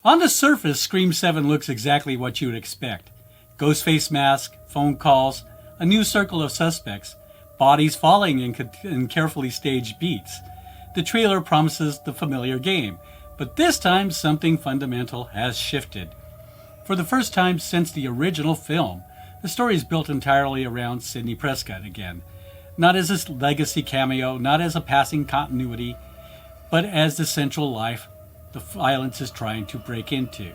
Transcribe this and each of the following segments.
On the surface, Scream 7 looks exactly what you would expect. Ghostface mask, phone calls, a new circle of suspects, bodies falling in carefully staged beats. The trailer promises the familiar game, but this time something fundamental has shifted. For the first time since the original film, the story is built entirely around Sidney Prescott again. Not as a legacy cameo, not as a passing continuity, but as the central life the violence is trying to break into.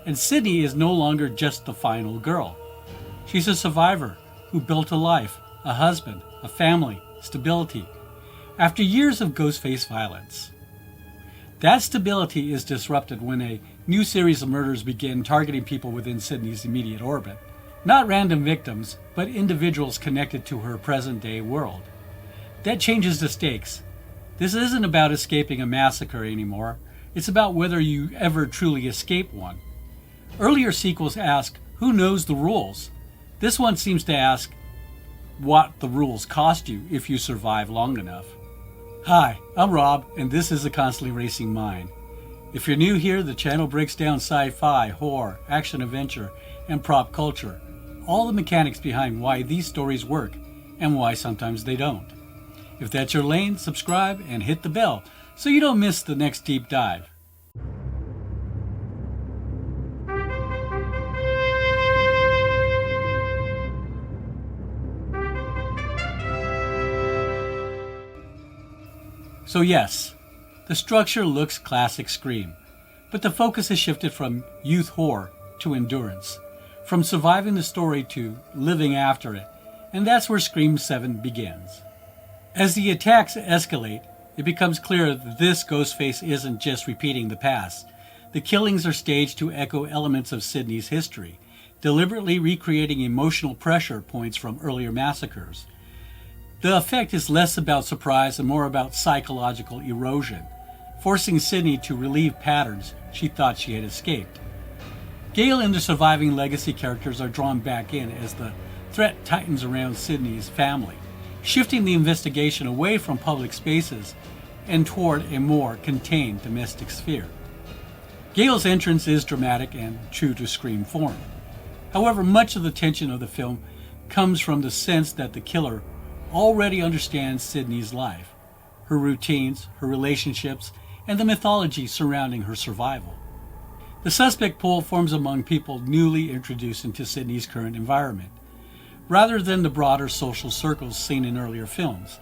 And Sidney is no longer just the final girl. She's a survivor who built a life, a husband, a family, stability, after years of Ghostface violence. That stability is disrupted when a new series of murders begin targeting people within Sidney's immediate orbit. Not random victims, but individuals connected to her present-day world. That changes the stakes. This isn't about escaping a massacre anymore. It's about whether you ever truly escape one. Earlier sequels ask, who knows the rules? This one seems to ask, what the rules cost you if you survive long enough. Hi, I'm Rob, and this is The Constantly Racing Mind. If you're new here, the channel breaks down sci-fi, horror, action-adventure, and prop culture. All the mechanics behind why these stories work, and why sometimes they don't. If that's your lane, subscribe and hit the bell so you don't miss the next deep dive. So yes, the structure looks classic Scream, but the focus has shifted from youth horror to endurance, from surviving the story to living after it, and that's where Scream 7 begins. As the attacks escalate, it becomes clear that this Ghostface isn't just repeating the past. The killings are staged to echo elements of Sidney's history, deliberately recreating emotional pressure points from earlier massacres. The effect is less about surprise and more about psychological erosion, forcing Sidney to relive patterns she thought she had escaped. Gale and the surviving legacy characters are drawn back in as the threat tightens around Sidney's family, shifting the investigation away from public spaces and toward a more contained domestic sphere. Gale's entrance is dramatic and true to Scream form. However, much of the tension of the film comes from the sense that the killer already understands Sidney's life, her routines, her relationships, and the mythology surrounding her survival. The suspect pool forms among people newly introduced into Sidney's current environment, rather than the broader social circles seen in earlier films.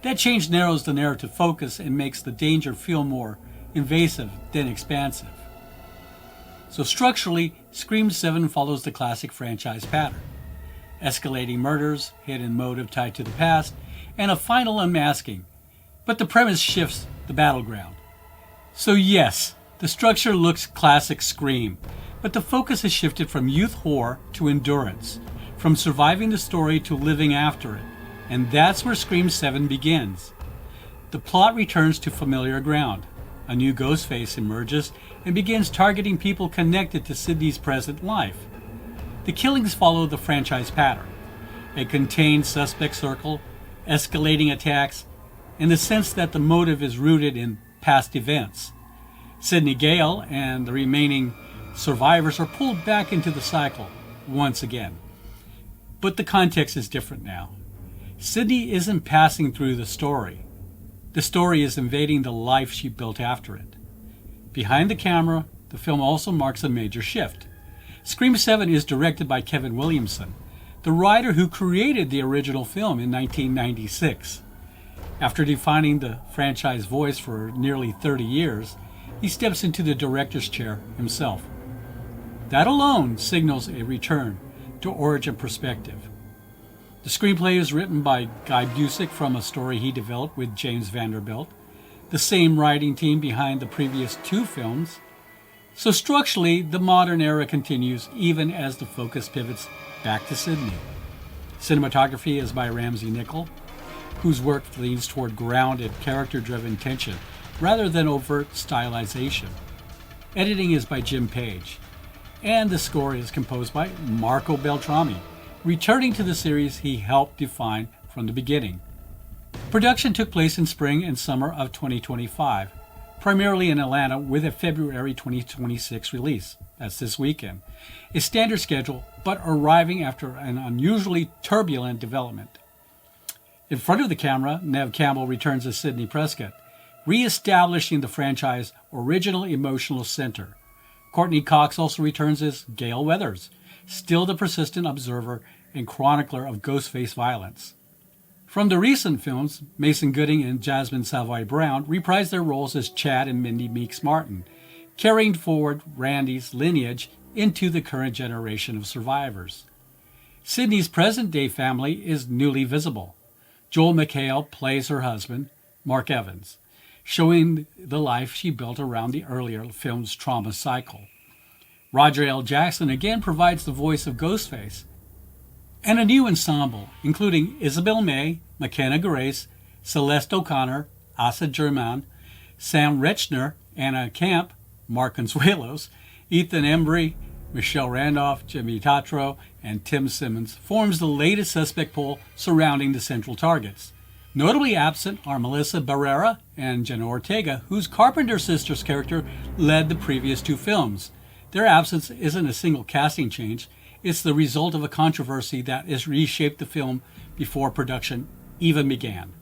That change narrows the narrative focus and makes the danger feel more invasive than expansive. So structurally, Scream 7 follows the classic franchise pattern. Escalating murders, hidden motive tied to the past, and a final unmasking. But the premise shifts the battleground. So yes, the structure looks classic Scream, but the focus has shifted from youth horror to endurance, from surviving the story to living after it, and that's where Scream 7 begins. The plot returns to familiar ground. A new Ghostface emerges and begins targeting people connected to Sidney's present life. The killings follow the franchise pattern: a contained suspect circle, escalating attacks, and the sense that the motive is rooted in past events. Sidney, Gale, and the remaining survivors are pulled back into the cycle once again. But the context is different now. Sidney isn't passing through the story. The story is invading the life she built after it. Behind the camera, the film also marks a major shift. Scream 7 is directed by Kevin Williamson, the writer who created the original film in 1996. After defining the franchise voice for nearly 30 years, he steps into the director's chair himself. That alone signals a return to origin perspective. The screenplay is written by Guy Busick from a story he developed with James Vanderbilt, the same writing team behind the previous two films. So structurally, the modern era continues even as the focus pivots back to Sidney. Cinematography is by Ramsey Nichol, whose work leans toward grounded, character-driven tension rather than overt stylization. Editing is by Jim Page, and the score is composed by Marco Beltrami, returning to the series he helped define from the beginning. Production took place in spring and summer of 2025, primarily in Atlanta with a February 2026 release. That's this weekend. A standard schedule, but arriving after an unusually turbulent development. In front of the camera, Neve Campbell returns as Sidney Prescott, re-establishing the franchise's original emotional center. Courtney Cox also returns as Gail Weathers, still the persistent observer and chronicler of Ghostface violence. From the recent films, Mason Gooding and Jasmine Savoy Brown reprised their roles as Chad and Mindy Meeks Martin, carrying forward Randy's lineage into the current generation of survivors. Sidney's present-day family is newly visible. Joel McHale plays her husband, Mark Evans, showing the life she built around the earlier film's trauma cycle. Roger L. Jackson again provides the voice of Ghostface, and a new ensemble, including Isabel May, McKenna Grace, Celeste O'Connor, Asa German, Sam Rechner, Anna Camp, Mark Consuelos, Ethan Embry, Michelle Randolph, Jimmy Tatro, and Tim Simmons, forms the latest suspect pool surrounding the central targets. Notably absent are Melissa Barrera and Jenna Ortega, whose Carpenter Sisters character led the previous two films. Their absence isn't a single casting change. It's the result of a controversy that has reshaped the film before production even began.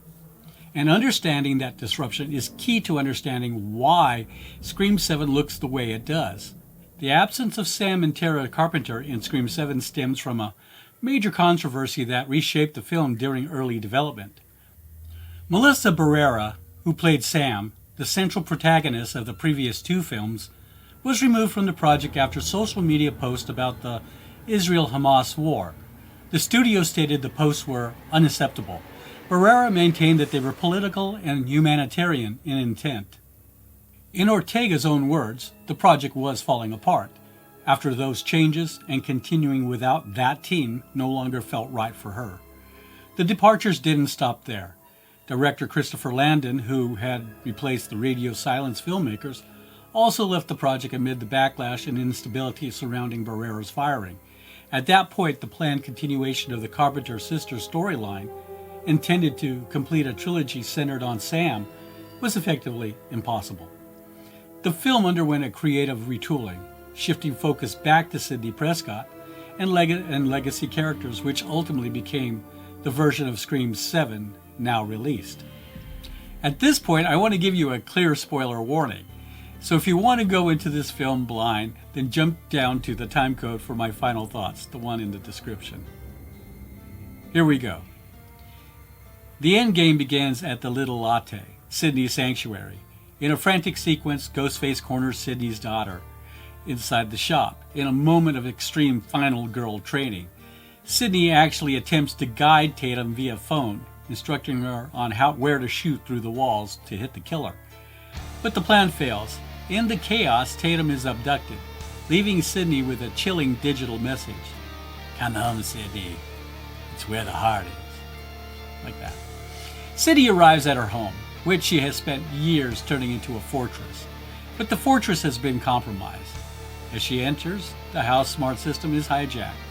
And understanding that disruption is key to understanding why Scream 7 looks the way it does. The absence of Sam and Tara Carpenter in Scream 7 stems from a major controversy that reshaped the film during early development. Melissa Barrera, who played Sam, the central protagonist of the previous two films, was removed from the project after social media posts about the Israel-Hamas war. The studio stated the posts were unacceptable. Barrera maintained that they were political and humanitarian in intent. In Ortega's own words, the project was falling apart. After those changes and continuing without that team no longer felt right for her. The departures didn't stop there. Director Christopher Landon, who had replaced the radio silence filmmakers, also left the project amid the backlash and instability surrounding Barrera's firing. At that point, the planned continuation of the Carpenter Sisters storyline, intended to complete a trilogy centered on Sam, was effectively impossible. The film underwent a creative retooling, shifting focus back to Sidney Prescott and legacy characters, which ultimately became the version of Scream 7 now released. At this point, I want to give you a clear spoiler warning. So if you want to go into this film blind, then jump down to the time code for my final thoughts, the one in the description. Here we go. The end game begins at the Little Latte, Sidney's sanctuary. In a frantic sequence, Ghostface corners Sidney's daughter inside the shop. In a moment of extreme final girl training, Sidney actually attempts to guide Tatum via phone, instructing her on where to shoot through the walls to hit the killer. But the plan fails. In the chaos, Tatum is abducted, leaving Sidney with a chilling digital message. "Come home, Sidney. It's where the heart is." Like that. Sidney arrives at her home, which she has spent years turning into a fortress. But the fortress has been compromised. As she enters, the house smart system is hijacked.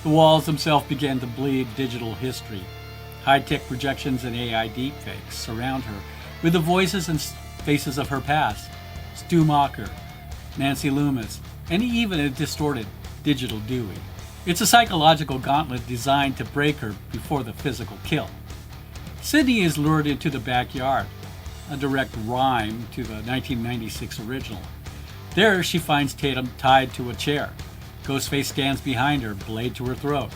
The walls themselves begin to bleed digital history. High-tech projections and AI deepfakes surround her with the voices and faces of her past. Stu Macher, Nancy Loomis, and even a distorted digital Dewey. It's a psychological gauntlet designed to break her before the physical kill. Sidney is lured into the backyard, a direct rhyme to the 1996 original. There she finds Tatum tied to a chair. Ghostface stands behind her, blade to her throat.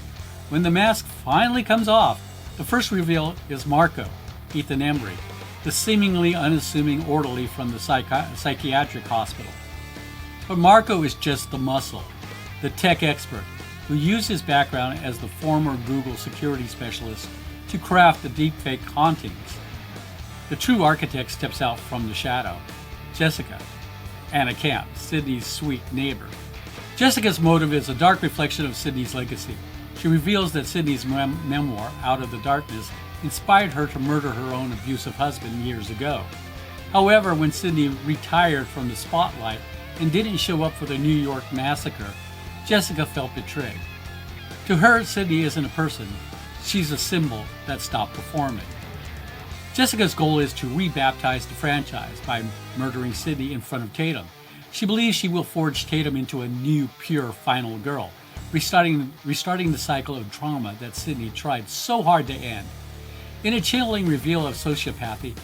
When the mask finally comes off, the first reveal is Marco, Ethan Embry, the seemingly unassuming orderly from the psychiatric hospital. But Marco is just the muscle, the tech expert, who used his background as the former Google security specialist to craft the deepfake hauntings. The true architect steps out from the shadow, Jessica, Anna Camp, Sidney's sweet neighbor. Jessica's motive is a dark reflection of Sidney's legacy. She reveals that Sidney's memoir, Out of the Darkness, inspired her to murder her own abusive husband years ago. However, when Sidney retired from the spotlight and didn't show up for the New York massacre, Jessica felt betrayed. To her, Sidney isn't a person. She's a symbol that stopped performing. Jessica's goal is to rebaptize the franchise by murdering Sidney in front of Tatum. She believes she will forge Tatum into a new, pure final girl, restarting the cycle of trauma that Sidney tried so hard to end. In a chilling reveal of sociopathy,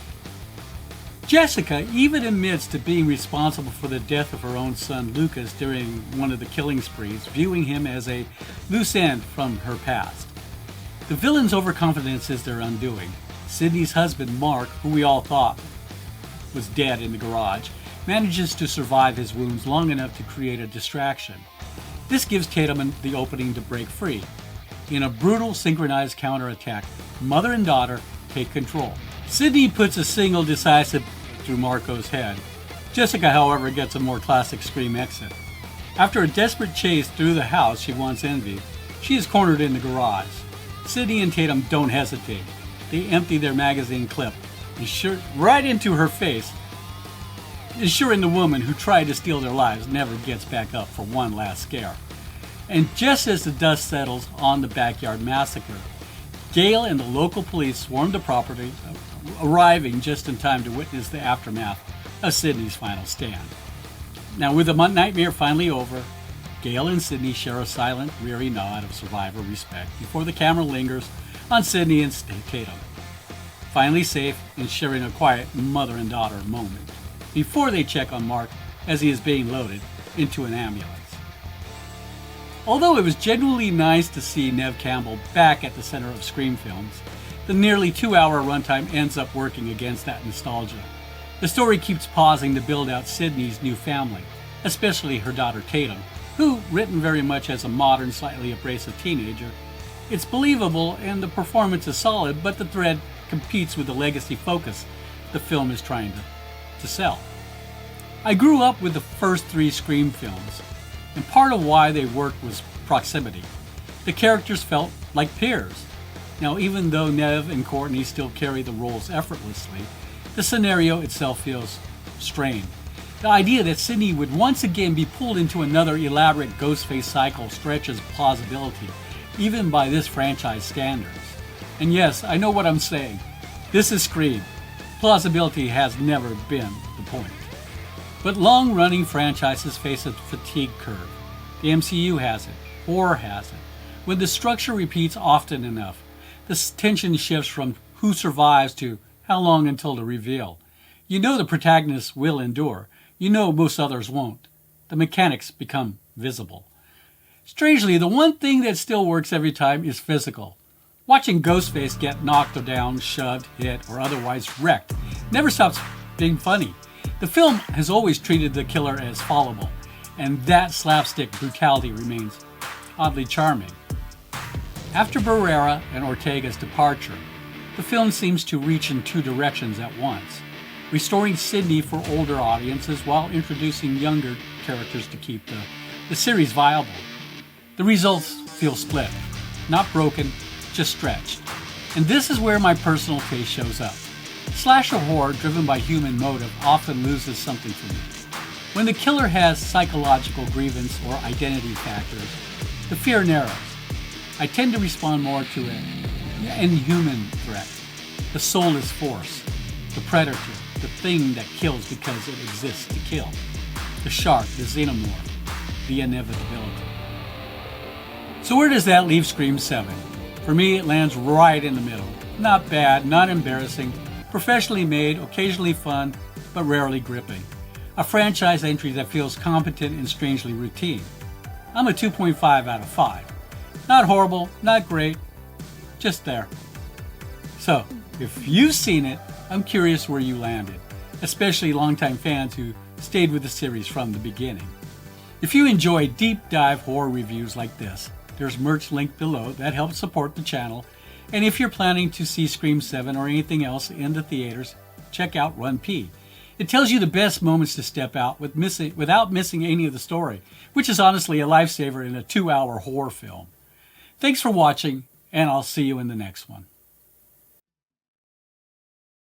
Jessica even admits to being responsible for the death of her own son Lucas during one of the killing sprees, viewing him as a loose end from her past. The villain's overconfidence is their undoing. Sidney's husband, Mark, who we all thought was dead in the garage, manages to survive his wounds long enough to create a distraction. This gives Tatum the opening to break free. In a brutal synchronized counterattack, mother and daughter take control. Sidney puts a single decisive through Marco's head. Jessica, however, gets a more classic Scream exit. After a desperate chase through the house she once envied, she is cornered in the garage. Sidney and Tatum don't hesitate. They empty their magazine clip right into her face, ensuring the woman who tried to steal their lives never gets back up for one last scare. And just as the dust settles on the backyard massacre, Gail and the local police swarm the property, arriving just in time to witness the aftermath of Sidney's final stand. Now, with the nightmare finally over, Gail and Sidney share a silent, weary nod of survivor respect before the camera lingers on Sidney and Tatum, finally safe and sharing a quiet mother and daughter moment before they check on Mark as he is being loaded into an ambulance. Although it was genuinely nice to see Neve Campbell back at the center of Scream films, the nearly 2-hour runtime ends up working against that nostalgia. The story keeps pausing to build out Sidney's new family, especially her daughter Tatum, who, written very much as a modern, slightly abrasive teenager, it's believable and the performance is solid, but the thread competes with the legacy focus the film is trying to sell. I grew up with the first 3 Scream films, and part of why they worked was proximity. The characters felt like peers. Now, even though Neve and Courtney still carry the roles effortlessly, the scenario itself feels strained. The idea that Sidney would once again be pulled into another elaborate Ghostface cycle stretches plausibility, even by this franchise standards. And yes, I know what I'm saying. This is Scream. Plausibility has never been the point. But long-running franchises face a fatigue curve. The MCU has it. Horror has it. When the structure repeats often enough, the tension shifts from who survives to how long until the reveal. You know the protagonist will endure. You know most others won't. The mechanics become visible. Strangely, the one thing that still works every time is physical. Watching Ghostface get knocked down, shoved, hit, or otherwise wrecked never stops being funny. The film has always treated the killer as fallible, and that slapstick brutality remains oddly charming. After Barrera and Ortega's departure, the film seems to reach in 2 directions at once, restoring Sidney for older audiences while introducing younger characters to keep the series viable. The results feel split, not broken, just stretched. And this is where my personal taste shows up. Slasher horror driven by human motive often loses something for me. When the killer has psychological grievance or identity factors, the fear narrows. I tend to respond more to an inhuman threat. The soulless force, the predator, the thing that kills because it exists to kill. The shark, the xenomorph, the inevitability. So where does that leave Scream 7? For me, it lands right in the middle. Not bad, not embarrassing, professionally made, occasionally fun, but rarely gripping. A franchise entry that feels competent and strangely routine. I'm a 2.5 out of 5. Not horrible, not great, just there. So, if you've seen it, I'm curious where you landed, especially longtime fans who stayed with the series from the beginning. If you enjoy deep dive horror reviews like this, there's merch linked below that helps support the channel. And if you're planning to see Scream 7 or anything else in the theaters, check out Run P. It tells you the best moments to step out without missing any of the story, which is honestly a lifesaver in a 2-hour horror film. Thanks for watching, and I'll see you in the next one.